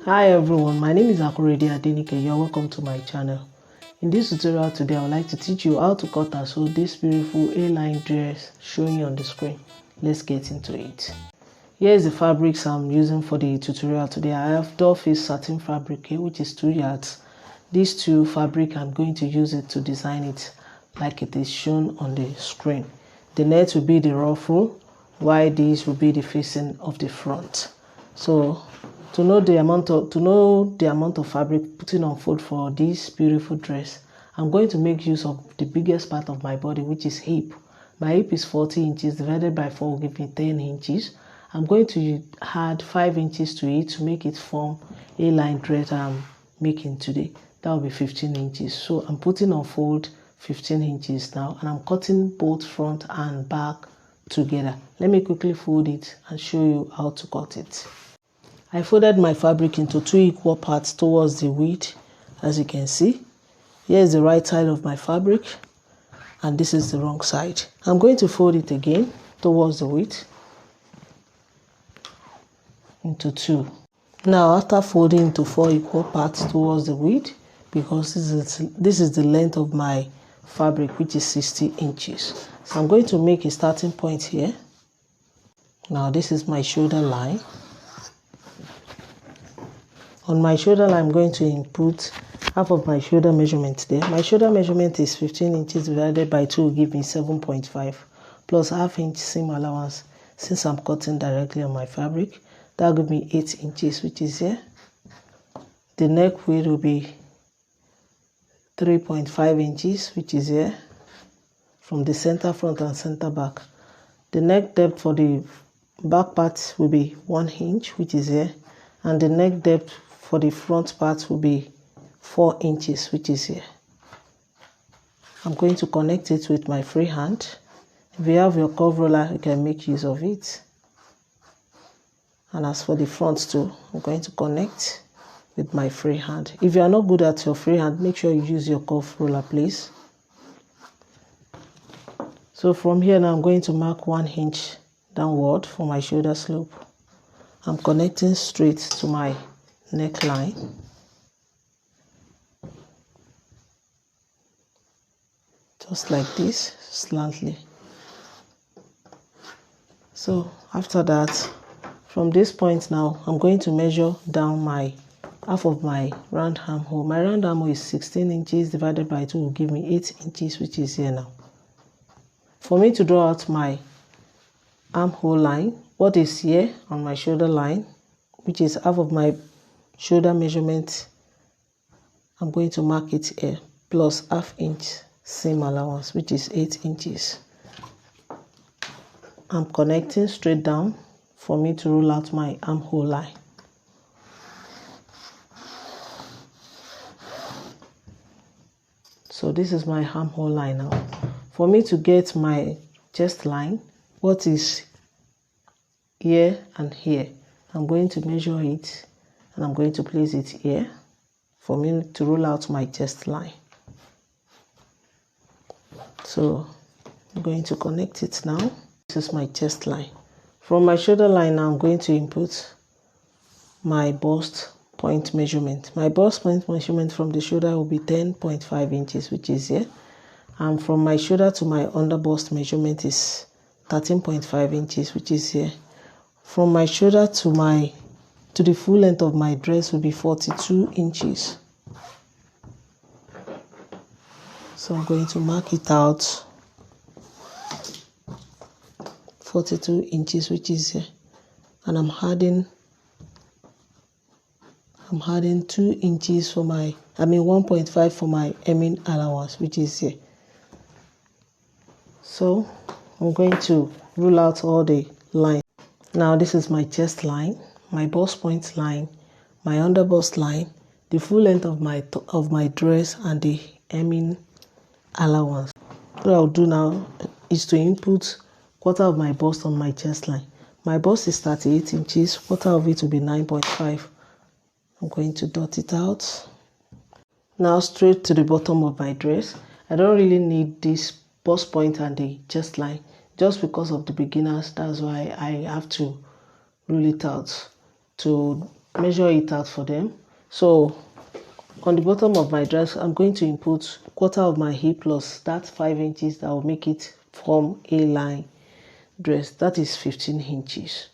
Hi everyone, my name is Akurede Adenike. You're welcome to my channel. In this tutorial today, I would like to teach you how to cut and sew this beautiful A-line dress showing on the screen. Let's get into it. Here is the fabrics I'm using for the tutorial today. I have doe-face satin fabric here, which is 2 yards. These two fabric, I'm going to use it to design it like it is shown on the screen. The net will be the ruffle, while these will be the facing of the front. So to know the amount of fabric putting on fold for this beautiful dress, I'm going to make use of the biggest part of my body, which is hip. My hip is 40 inches divided by 4 will give me 10 inches. I'm going to add 5 inches to it to make it form a line dress I'm making today. That will be 15 inches. So I'm putting on fold 15 inches now, and I'm cutting both front and back together. Let me quickly fold it and show you how to cut it. I folded my fabric into 2 equal parts towards the width, as you can see. Here is the right side of my fabric and this is the wrong side. I'm going to fold it again towards the width into 2. Now after folding into 4 equal parts towards the width, because this is the length of my fabric, which is 60 inches. So I'm going to make a starting point here. Now this is my shoulder line. On my shoulder line, I'm going to input half of my shoulder measurement there. My shoulder measurement is 15 inches divided by 2 will give me 7.5 plus ½ inch seam allowance. Since I'm cutting directly on my fabric, that will give me 8 inches, which is here. The neck width will be 3.5 inches, which is here, from the center front and center back. The neck depth for the back part will be 1 inch, which is here, and the neck depth for the front part will be 4 inches, which is here. I'm going to connect it with my free hand. If you have your curve roller, you can make use of it. And as for the front too, I'm going to connect with my free hand. If you are not good at your free hand, make sure you use your curve roller, please. So from here now, I'm going to mark 1 inch downward for my shoulder slope. I'm connecting straight to my neckline. Just like this, slantly. So after that, from this point now, I'm going to measure down my half of my round armhole. My round armhole is 16 inches divided by 2 will give me 8 inches, which is here now. For me to draw out my armhole line, what is here on my shoulder line, which is half of my shoulder measurement, I'm going to mark it here, plus ½ inch seam allowance, which is 8 inches. I'm connecting straight down for me to roll out my armhole line. So this is my armhole line now. For me to get my chest line, what is here and here, I'm going to measure it and I'm going to place it here for me to roll out my chest line. So I'm going to connect it now. This is my chest line. From my shoulder line now, I'm going to input my bust point measurement. My bust point measurement from the shoulder will be 10.5 inches, which is here. And from my shoulder to my under bust measurement is 13.5 inches, which is here. From my shoulder to the full length of my dress will be 42 inches. So I'm going to mark it out 42 inches, which is here. And I'm adding 2 inches for my, 1.5 for my hemming allowance, which is here. So I'm going to rule out all the lines. Now this is my chest line, my bust point line, my under bust line, the full length of my dress, and the hemming allowance. What I'll do now is to input quarter of my bust on my chest line. My bust is 38 inches, quarter of it will be 9.5. I'm going to dot it out. Now straight to the bottom of my dress. I don't really need this bust point and the chest line, just because of the beginners. That's why I have to rule it out to measure it out for them. So on the bottom of my dress, I'm going to input quarter of my hip plus that 5 inches that will make it from A-line dress. That is 15 inches.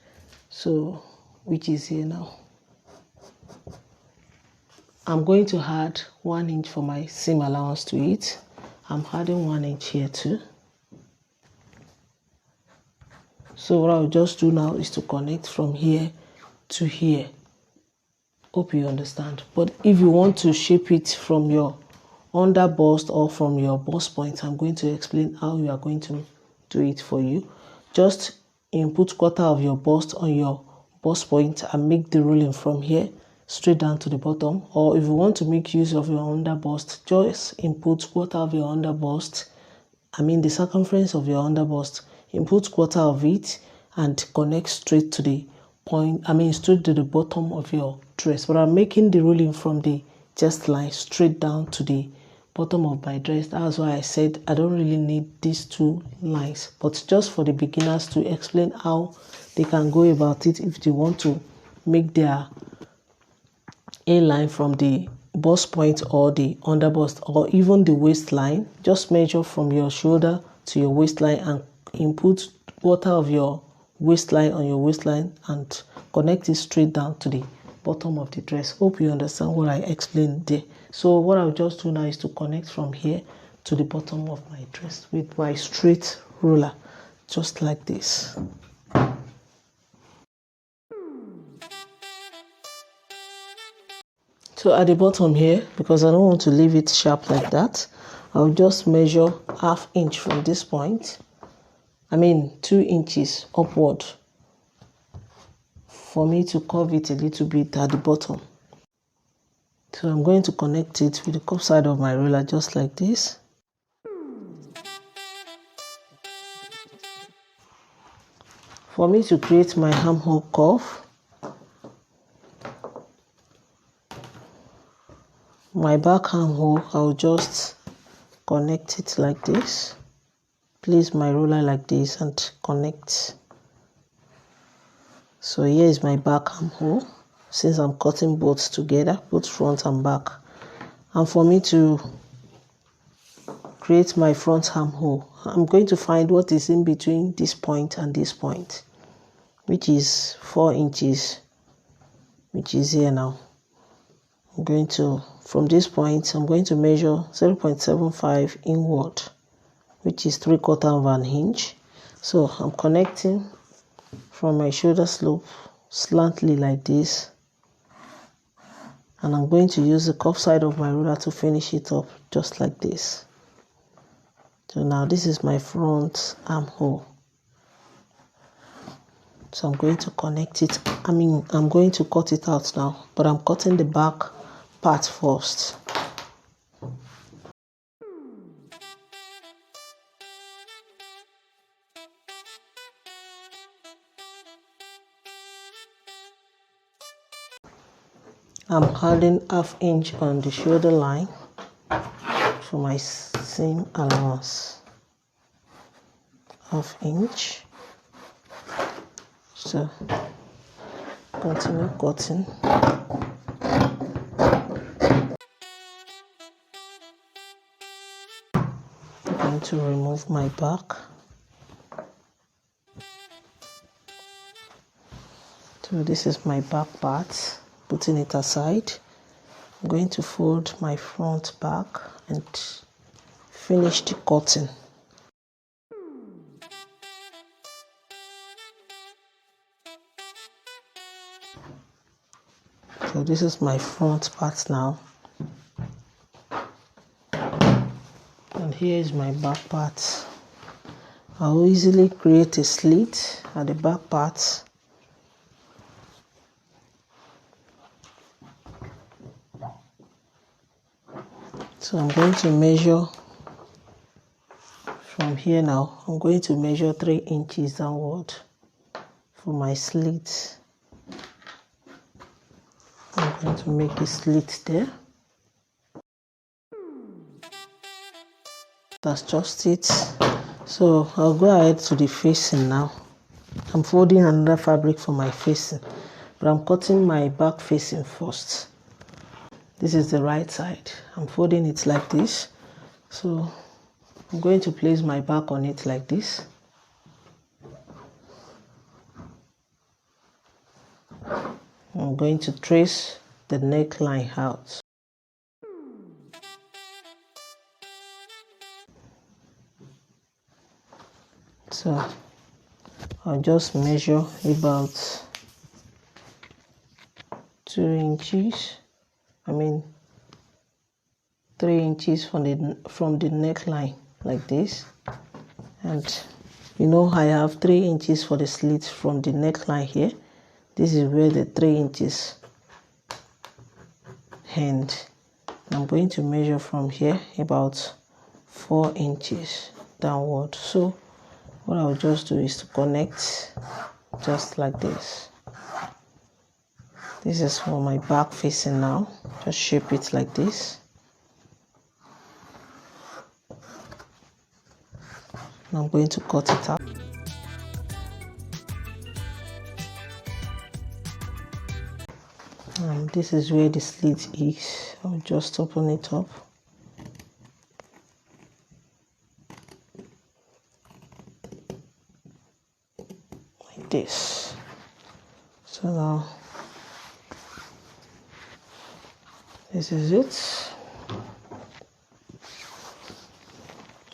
So which is here now. I'm going to add 1 inch for my seam allowance to it. I'm adding 1 inch here too. So what I'll just do now is to connect from here to here. Hope you understand. But if you want to shape it from your under bust or from your bust point, I'm going to explain how you are going to do it for you. Just input quarter of your bust on your bust point and make the ruling from here straight down to the bottom. Or if you want to make use of your under bust, just input quarter of your under bust, the circumference of your under bust, input quarter of it and connect straight to the point, straight to the bottom of your dress. But I'm making the ruling from the chest line straight down to the bottom of my dress. That's why I said I don't really need these two lines, but just for the beginners to explain how they can go about it if they want to make their A-line from the bust point or the under bust or even the waistline. Just measure from your shoulder to your waistline and input quarter of your waistline on your waistline and connect it straight down to the bottom of the dress. Hope you understand what I explained there. So what I'll just do now is to connect from here to the bottom of my dress with my straight ruler, just like this. So at the bottom here, because I don't want to leave it sharp like that, I'll just measure ½ inch from this point. 2 inches upward for me to curve it a little bit at the bottom. So I'm going to connect it with the cup side of my ruler just like this. For me to create my armhole curve, my back armhole, I'll just connect it like this. Place my ruler like this and connect. So here is my back armhole, since I'm cutting both together, both front and back. And for me to create my front armhole, I'm going to find what is in between this point and this point, which is 4 inches, which is here now. From this point, I'm going to measure 0.75 inward, which is 3/4 of an inch. So I'm connecting from my shoulder slope slantly like this, and I'm going to use the cuff side of my ruler to finish it up just like this. So now this is my front armhole. So I'm going to connect it. I'm going to cut it out now, but I'm cutting the back part first. I'm adding ½ inch on the shoulder line for my seam allowance. ½ inch. So continue cutting. I'm going to remove my back. So this is my back part. Putting it aside, I'm going to fold my front back and finish the cutting. So this is my front part now, and here is my back part. I'll easily create a slit at the back part. So I'm going to measure from here now. I'm going to measure 3 inches downward for my slit. I'm going to make a slit there. That's just it. So I'll go ahead to the facing now. I'm folding another fabric for my facing. but I'm cutting my back facing first. This is the right side. I'm folding it like this. So I'm going to place my back on it like this. I'm going to trace the neckline out. So I'll just measure about 2 inches. 3 inches from the neckline like this. And you know I have 3 inches for the slit from the neckline here. This is where the 3 inches end. I'm going to measure from here about 4 inches downward. So what I'll just do is to connect just like this. This is for my back facing now. Just shape it like this. And I'm going to cut it out. And this is where the slit is. I'll just open it up. Like this. So now this is it.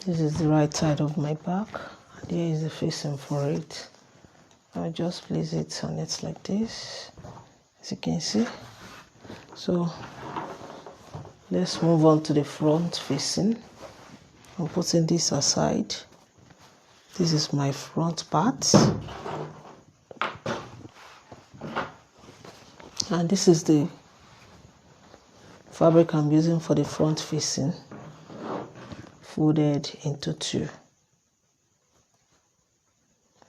This is the right side of my back. And here is the facing for it. I'll just place it on it like this, as you can see. So let's move on to the front facing. I'm putting this aside. This is my front part. And this is the fabric I'm using for the front facing, folded into 2.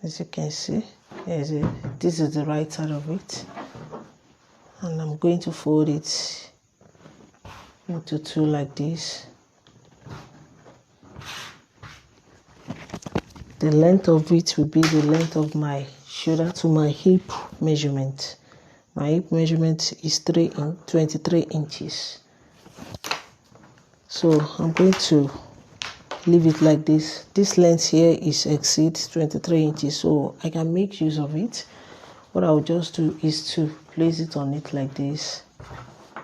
As you can see, this is the right side of it, and I'm going to fold it into 2 like this. The length of it will be the length of my shoulder to my hip measurement. My hip measurement is 23 inches. So I'm going to leave it like this. This length here exceeds 23 inches, so I can make use of it. What I'll just do is to place it on it like this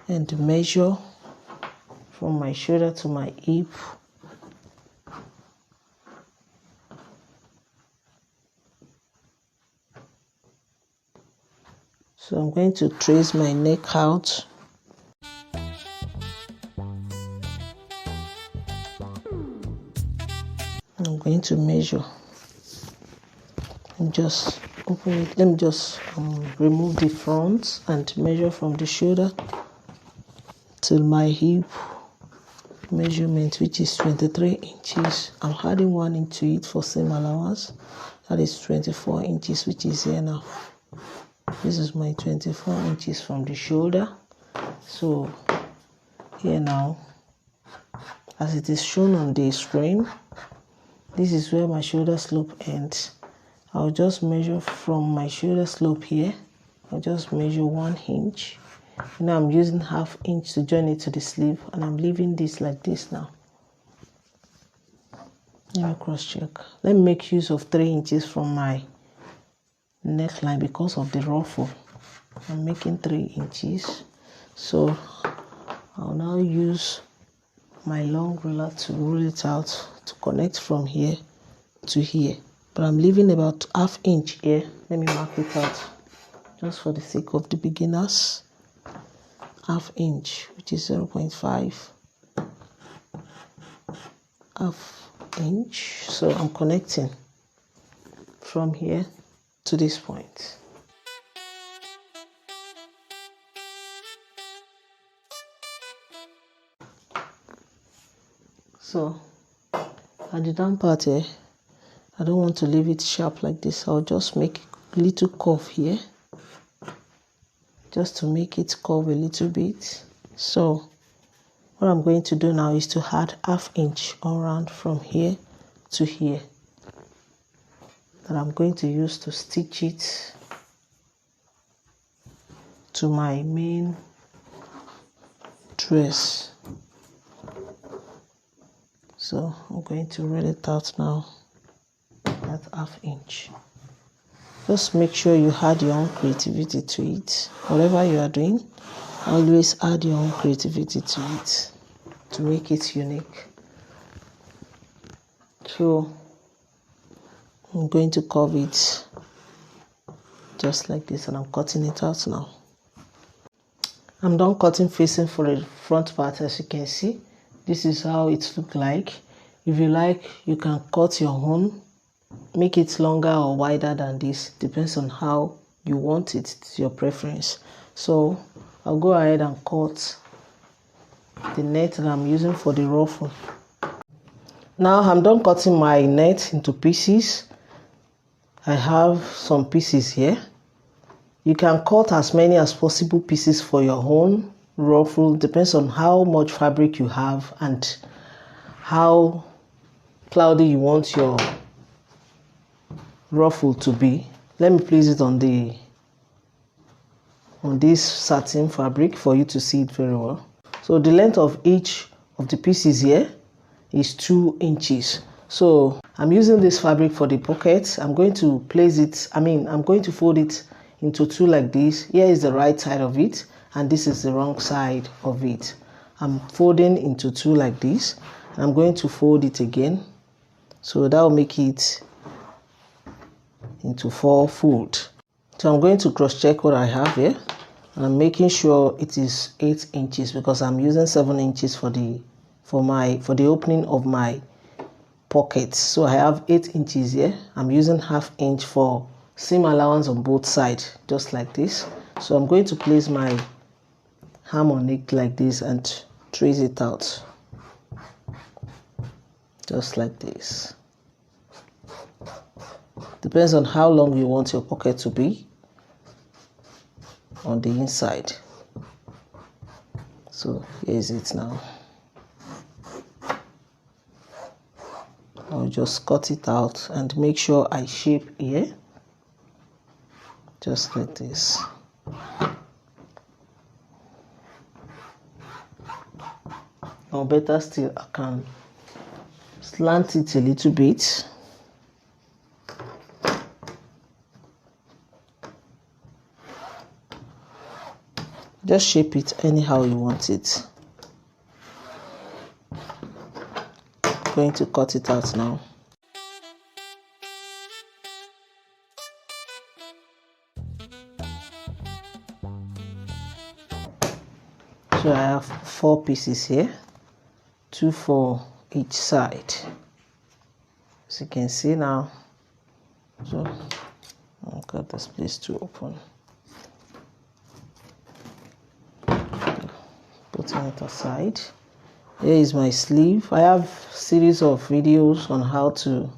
and measure from my shoulder to my hip. So I'm going to trace my neck out. I'm going to measure and just open it. Let me just remove the front and measure from the shoulder till my hip measurement, which is 23 inches. I'm adding 1 into it for seam allowance. That is 24 inches, which is here now. This is my 24 inches from the shoulder. So here now, as it is shown on the screen, this is where my shoulder slope ends. I'll just measure from my shoulder slope here. I'll just measure 1 inch. Now I'm using ½ inch to join it to the sleeve, and I'm leaving this like this now. Let me cross check. Let me make use of 3 inches from my neckline because of the ruffle. I'm making 3 inches. So I'll now use my long ruler to rule it out to connect from here to here. But I'm leaving about ½ inch here. Let me mark it out just for the sake of the beginners. ½ inch, which is 0.5. ½ inch. So I'm connecting from here to this point. So at the down part here, I don't want to leave it sharp like this. I'll just make a little curve here, just to make it curve a little bit. So what I'm going to do now is to add ½ inch around from here to here, that I'm going to use to stitch it to my main dress. So I'm going to roll it out now at 1/2 inch. Just make sure you add your own creativity to it. Whatever you are doing, always add your own creativity to it to make it unique. So I'm going to curve it just like this, and I'm cutting it out now. I'm done cutting facing for the front part. As you can see, this is how it looks like. If you like, you can cut your own, make it longer or wider than this, depends on how you want it. It's your preference. So I'll go ahead and cut the net that I'm using for the ruffle. Now I'm done cutting my net into pieces. I have some pieces here. You can cut as many as possible pieces for your own ruffle. Depends on how much fabric you have and how cloudy you want your ruffle to be. Let me place it on this satin fabric for you to see it very well. So the length of each of the pieces here is 2 inches. So I'm using this fabric for the pocket. I'm going to place it, I'm going to fold it into 2 like this. Here is the right side of it, and this is the wrong side of it. I'm folding into 2 like this, and I'm going to fold it again. So that will make it into 4 fold. So I'm going to cross check what I have here, and I'm making sure it is 8 inches because I'm using 7 inches for the opening of my pocket. So I have 8 inches here. I'm using 1/2 inch for seam allowance on both sides, just like this. So I'm going to place my arm on it like this and trace it out, just like this. Depends on how long you want your pocket to be on the inside. So here is it now. I'll just cut it out and make sure I shape here, just like this. Or better still, I can slant it a little bit. Just shape it anyhow you want it. I'm going to cut it out now. So I have 4 pieces here, 2 for each side. As you can see now. So I've got this place to open. Putting it aside. Here is my sleeve. I have a series of videos on how to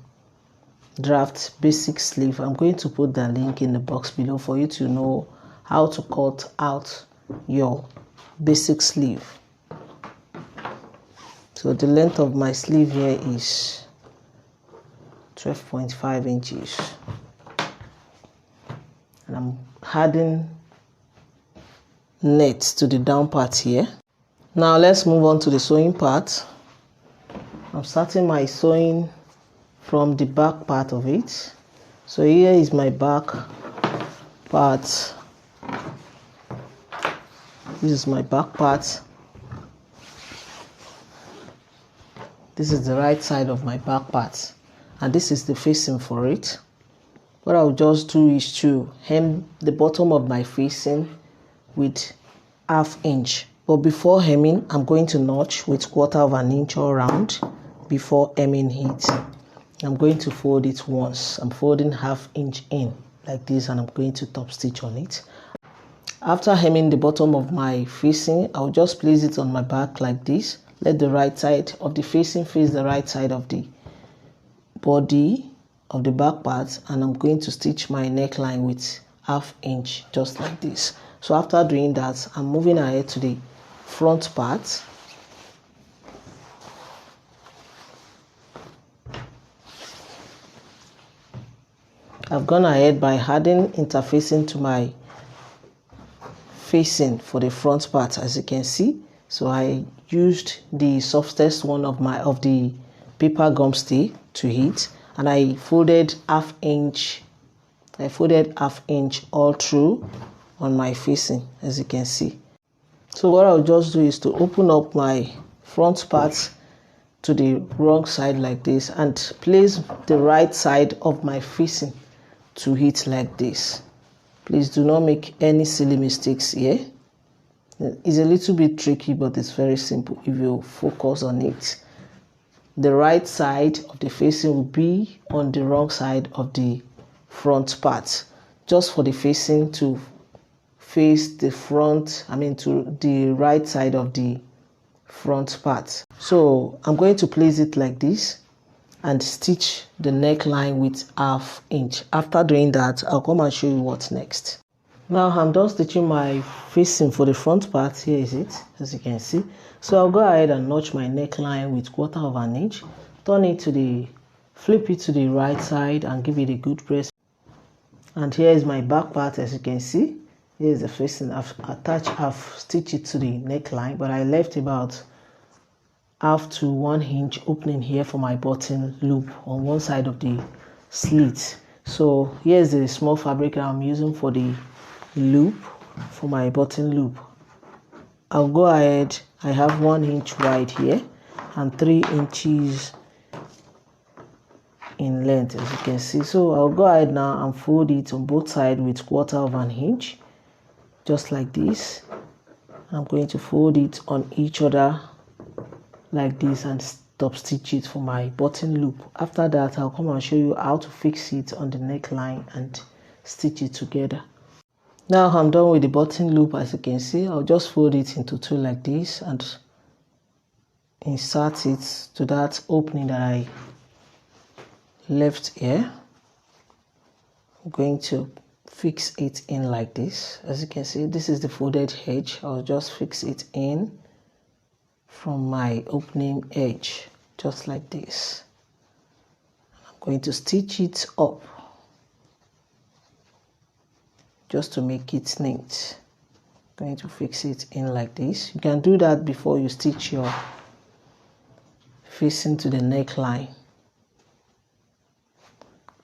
draft basic sleeve. I'm going to put the link in the box below for you to know how to cut out your basic sleeve. So the length of my sleeve here is 12.5 inches. And I'm adding net to the down part here. Now let's move on to the sewing part. I'm starting my sewing from the back part of it. So here is my back part. This is my back part. This is the right side of my back part, and this is the facing for it. What I'll just do is to hem the bottom of my facing with 1/2 inch. But before hemming, I'm going to notch with 1/4 of an inch all round before hemming it. I'm going to fold it once. I'm folding 1/2 inch in like this, and I'm going to top stitch on it. After hemming the bottom of my facing, I'll just place it on my back like this. Let the right side of the facing face the right side of the body of the back part, and I'm going to stitch my neckline with 1/2 inch, just like this. So after doing that, I'm moving ahead to the front part. I've gone ahead by adding interfacing to my facing for the front part, as you can see. So I used the softest one of the paper gum stay to hit, and I folded half inch all through on my facing, as you can see. So what I'll just do is to open up my front part to the wrong side like this and place the right side of my facing to hit like this. Please do not make any silly mistakes here. It's a little bit tricky, but it's very simple if you focus on it. The right side of the facing will be on the wrong side of the front part, just for the facing to face the front, to the right side of the front part. So I'm going to place it like this and stitch the neckline with ½ inch. After doing that, I'll come and show you what's next. Now I'm done stitching my facing for the front part. Here is it, as you can see. So I'll go ahead and notch my neckline with ¼ inch, flip it to the right side and give it a good press. And here is my back part, as you can see. Here is the facing. I've stitched it to the neckline, but I left about ½ to 1 inch opening here for my button loop on one side of the slit. So here's the small fabric I'm using for the loop, for my button loop. I'll go ahead, I have 1 inch wide here and 3 inches in length, as you can see. So I'll go ahead now and fold it on both sides with ¼ inch, just like this. I'm going to fold it on each other like this and stop stitch it for my button loop. After that, I'll come and show you how to fix it on the neckline and stitch it together. Now I'm done with the button loop. As you can see, I'll just fold it into two like this and insert it to that opening that I left here. I'm going to fix it in like this. As you can see, this is the folded edge. I'll just fix it in from my opening edge, just like this. I'm going to stitch it up just to make it neat. I'm going to fix it in like this. You can do that before you stitch your facing to the neckline.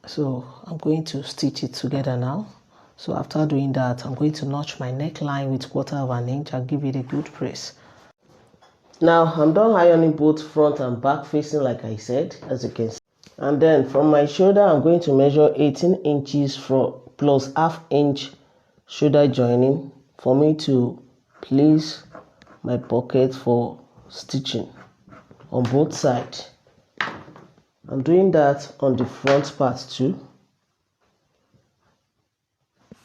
So I'm going to stitch it together now. So after doing that, I'm going to notch my neckline with ¼ inch and give it a good press. Now I'm done ironing both front and back facing, like I said, as you can see. And then from my shoulder, I'm going to measure 18 inches plus ½ inch shoulder joining for me to place my pocket for stitching on both sides. I'm doing that on the front part too.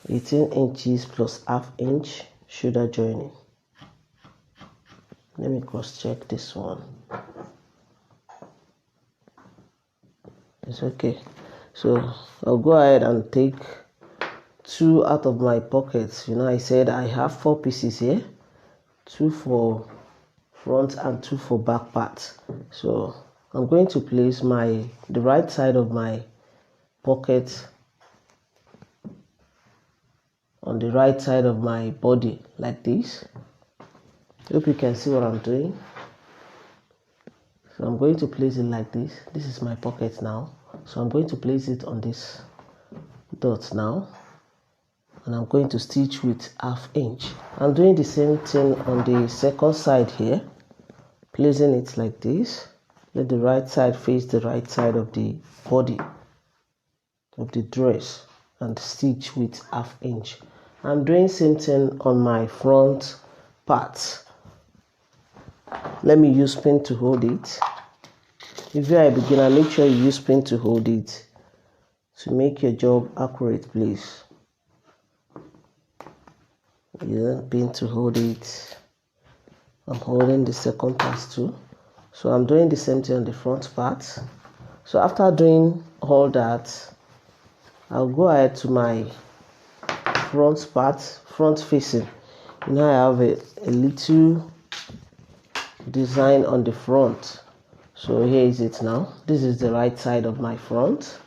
18 inches plus ½ inch shoulder joining. Let me cross check this one. It's okay. So I'll go ahead and take 2 out of my pockets. I said I have 4 pieces here, 2 for front and 2 for back part. So I'm going to place the right side of my pocket on the right side of my body like this. Hope you can see what I'm doing. So I'm going to place it like this. This is my pocket now. So I'm going to place it on this dot now. And I'm going to stitch with ½ inch. I'm doing the same thing on the second side here. Placing it like this. Let the right side face the right side of the body of the dress and stitch with ½ inch. I'm doing same thing on my front part. Let me use pin to hold it. If you are a beginner, make sure you use pin to hold it to make your job accurate, please. Yeah, pin to hold it. I'm holding the second part too. So I'm doing the same thing on the front part. So after doing all that, I'll go ahead to my front part, front facing. I have a little design on the front. So here is it now. This is the right side of my front.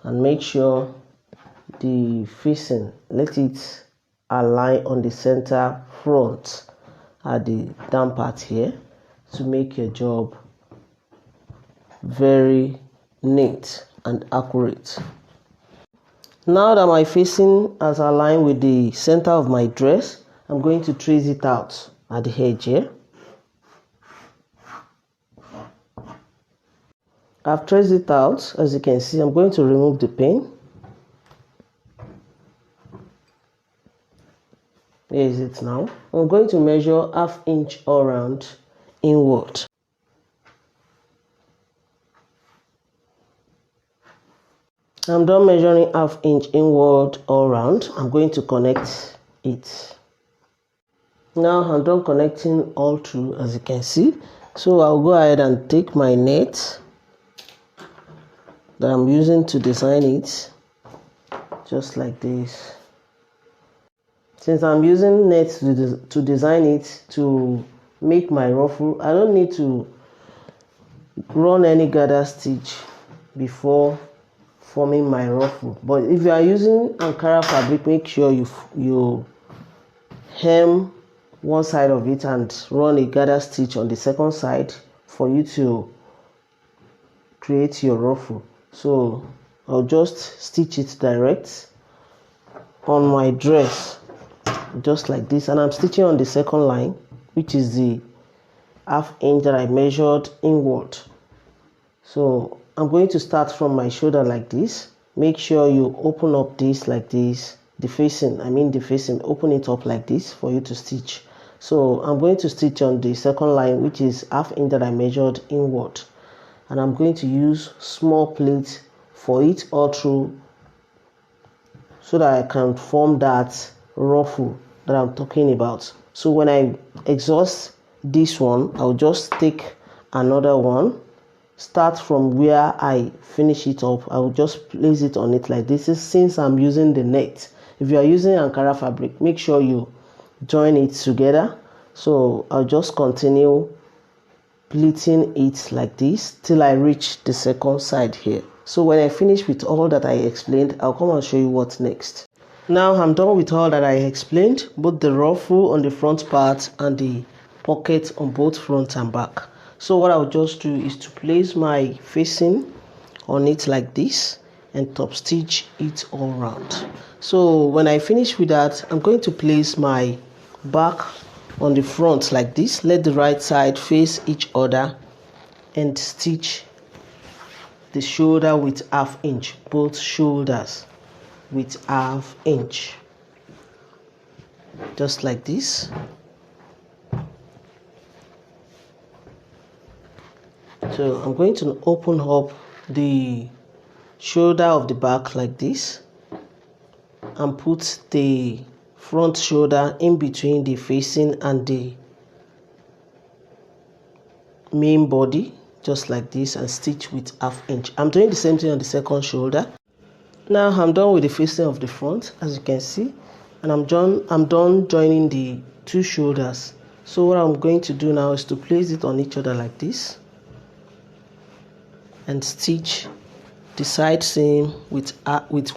And make sure the facing, let it align on the center front at the down part here to make your job very neat and accurate. Now that my facing has aligned with the center of my dress, I'm going to trace it out at the edge here. I've traced it out. As you can see, I'm going to remove the pin. Here is it now. I'm going to measure 1/2 inch all around inward. I'm done measuring 1/2 inch inward all around. I'm going to connect it. Now I'm done connecting all through, as you can see. So I'll go ahead and take my net that I'm using to design it, just like this. Since I'm using net to design it to make my ruffle, I don't need to run any gather stitch before forming my ruffle. But if you are using Ankara fabric, make sure you hem one side of it and run a gather stitch on the second side for you to create your ruffle. So I'll just stitch it direct on my dress, just like this, and I'm stitching on the second line, which is the 1/2 inch that I measured inward. So I'm going to start from my shoulder like this. Make sure you open up this like this, the facing, open it up like this for you to stitch. So I'm going to stitch on the second line, which is 1/2 inch that I measured inward, and I'm going to use small pleats for it all through so that I can form that ruffle that I'm talking about. So when I exhaust this one, I'll just take another one, start from where I finish it up. I'll just place it on it like this. Since I'm using the net, if you are using Ankara fabric, make sure you join it together. So I'll just continue pleating it like this till I reach the second side here. So when I finish with all that I explained, I'll come and show you what's next. Now I'm done with all that I explained, both the ruffle on the front part and the pocket on both front and back. So what I'll just do is to place my facing on it like this and top stitch it all around. So when I finish with that, I'm going to place my back on the front like this. Let the right side face each other and stitch the shoulder with 1/2 inch, both shoulders with 1/2 inch, just like this. So I'm going to open up the shoulder of the back like this and put the front shoulder in between the facing and the main body, just like this, and stitch with 1/2 inch. I'm doing the same thing on the second shoulder. Now I'm done with the facing of the front, as you can see, and I'm done joining the two shoulders. So what I'm going to do now is to place it on each other like this and stitch the side seam with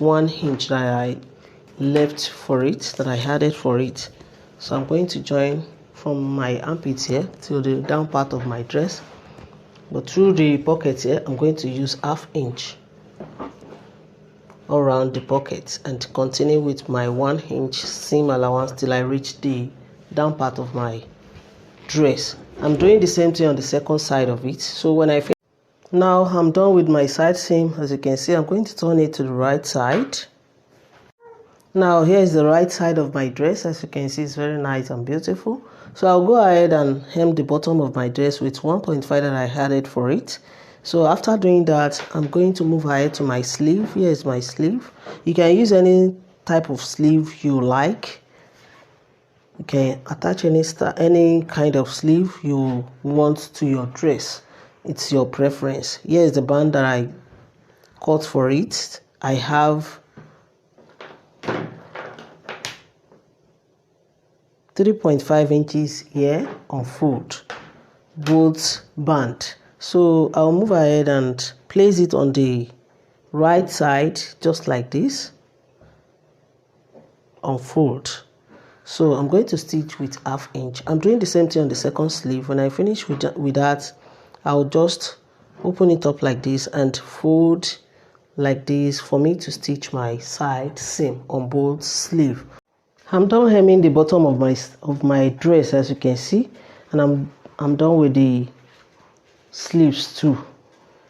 1 inch that I left for it, that I added for it. So I'm going to join from my armpit here to the down part of my dress, but through the pocket here I'm going to use 1/2 inch around the pocket and continue with my 1 inch seam allowance till I reach the down part of my dress. I'm doing the same thing on the second side of it. So when I finish, now I'm done with my side seam. As you can see, I'm going to turn it to the right side. Now here is the right side of my dress. As you can see, it's very nice and beautiful. So I'll go ahead and hem the bottom of my dress with 1.5 that I added for it. So after doing that, I'm going to move ahead to my sleeve. Here is my sleeve. You can use any type of sleeve you like. You can attach any kind of sleeve you want to your dress. It's your preference. Here is the band that I cut for it. I have 3.5 inches here on fold, both band. So I'll move ahead and place it on the right side, just like this. unfold. So I'm going to stitch with 1/2 inch. I'm doing the same thing on the second sleeve. When I finish with that, I'll just open it up like this and fold like this for me to stitch my side seam on both sleeve. I'm done hemming the bottom of my dress, as you can see, and I'm done with the sleeves too.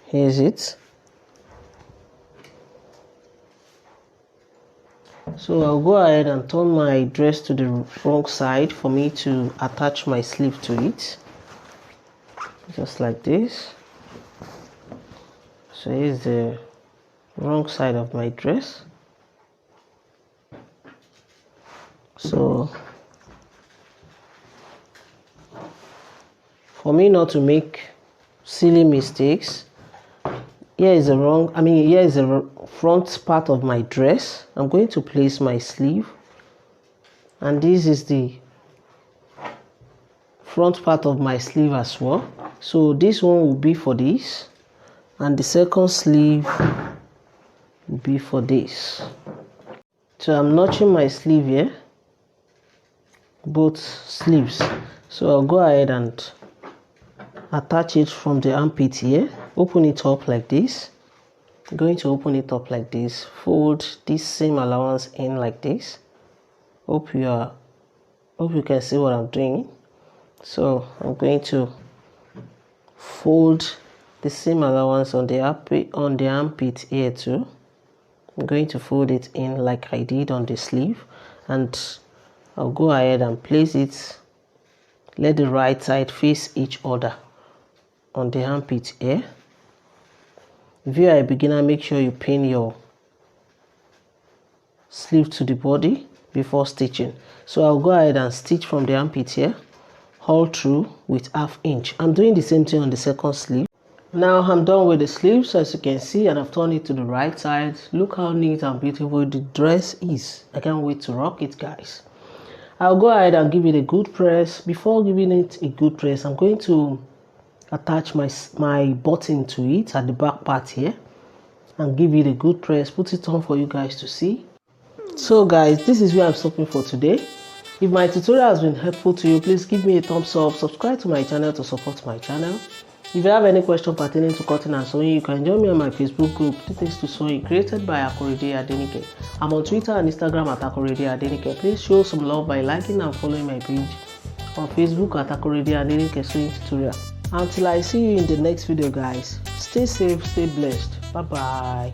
Here's it. So I'll go ahead and turn my dress to the wrong side for me to attach my sleeve to it, just like this. So here's the wrong side of my dress. So for me not to make silly mistakes, here is the front part of my dress. I'm going to place my sleeve, and this is the front part of my sleeve as well. So this one will be for this, and the second sleeve will be for this. So I'm notching my sleeve here, both sleeves. So I'll go ahead and attach it from the armpit here. Open it up like this. I'm going to open it up like this. Fold this same allowance in like this. Hope you can see what I'm doing. So I'm going to fold the same allowance on the armpit here too. I'm going to fold it in like I did on the sleeve, and I'll go ahead and place it. Let the right side face each other on the armpit here. If you are a beginner, make sure you pin your sleeve to the body before stitching. So I'll go ahead and stitch from the armpit here all through with 1/2 inch. I'm doing the same thing on the second sleeve. Now I'm done with the sleeves, as you can see, and I've turned it to the right side. Look how neat and beautiful the dress is. I can't wait to rock it, guys. I'll go ahead and give it a good press. Before giving it a good press, I'm going to attach my button to it at the back part here and give it a good press. Put it on for you guys to see. So guys, this is where I'm stopping for today. If my tutorial has been helpful to you, please give me a thumbs up, subscribe to my channel to support my channel. If you have any question pertaining to cutting and sewing, you can join me on my Facebook group, Things to Sewing, created by Akorede Adenike. I'm on Twitter and Instagram at Akorede Adenike. Please show some love by liking and following my page on Facebook at Akorede Adenike Sewing Tutorial. Until I see you in the next video, guys, stay safe, stay blessed. Bye bye.